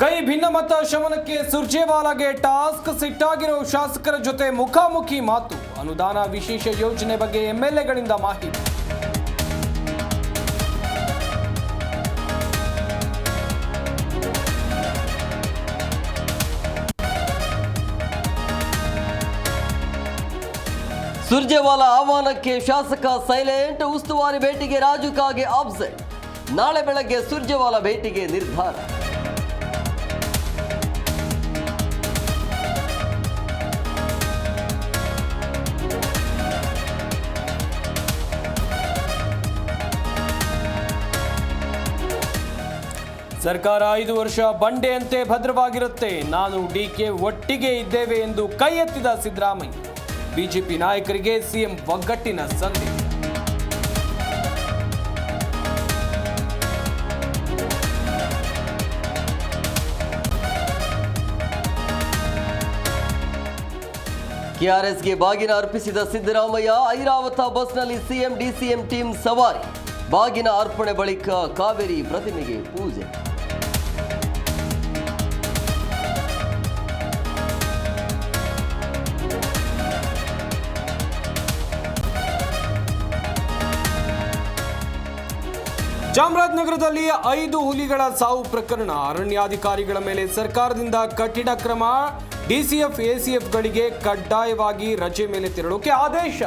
ಕೈ ಭಿನ್ನಮತ ಶಮನಕ್ಕೆ ಸುರ್ಜೇವಾಲಾಗೆ ಟಾಸ್ಕ್. ಸಿಟ್ಟಾಗಿರೋ ಶಾಸಕರ ಜೊತೆ ಮುಖಾಮುಖಿ ಮಾತು. ಅನುದಾನ ವಿಶೇಷ ಯೋಜನೆ ಬಗ್ಗೆ ಎಂಎಲ್ಎಗಳಿಂದ ಮಾಹಿತಿ. ಸುರ್ಜೇವಾಲಾ ಆಹ್ವಾನಕ್ಕೆ ಶಾಸಕ ಸೈಲೆಂಟ್. ಉಸ್ತುವಾರಿ ಭೇಟಿಗೆ ರಾಜು ಕಾಗೆ ಆಬ್ಸೆಂಟ್. ನಾಳೆ ಬೆಳಗ್ಗೆ ಸುರ್ಜೇವಾಲಾ ಭೇಟಿಗೆ ನಿರ್ಧಾರ. ಸರ್ಕಾರ 5 ವರ್ಷ ಬಂಡೆಯಂತೆ ಭದ್ರವಾಗಿರುತ್ತೆ. ನಾನು ಡಿಕೆ ಒಟ್ಟಿಗೆ ಇದ್ದೇವೆ ಎಂದು ಕೈ ಎತ್ತಿದ ಸಿದ್ದರಾಮಯ್ಯ. ಬಿಜೆಪಿ ನಾಯಕರಿಗೆ ಸಿಎಂ ಒಗ್ಗಟ್ಟಿನ ಸಂದೇಶ. ಕೆಆರ್ಎಸ್ಗೆ ಬಾಗಿನ ಅರ್ಪಿಸಿದ ಸಿದ್ದರಾಮಯ್ಯ. ಐರಾವತ ಬಸ್ನಲ್ಲಿ ಸಿಎಂ ಡಿಸಿಎಂ ಟೀಮ್ ಸವಾರಿ. ಬಾಗಿನ ಅರ್ಪಣೆ ಬಳಿಕ ಕಾವೇರಿ ಪ್ರತಿಮೆಗೆ ಪೂಜೆ. ಚಾಮರಾಜನಗರದಲ್ಲಿ 5 ಹುಲಿಗಳ ಸಾವು ಪ್ರಕರಣ. ಅರಣ್ಯಾಧಿಕಾರಿಗಳ ಮೇಲೆ ಸರ್ಕಾರದಿಂದ ಕಠಿಣ ಕ್ರಮ. ಡಿಸಿಎಫ್ ಎಸಿಎಫ್ಗಳಿಗೆ ಕಡ್ಡಾಯವಾಗಿ ರಜೆ ಮೇಲೆ ತೆರಳೋಕೆ ಆದೇಶ.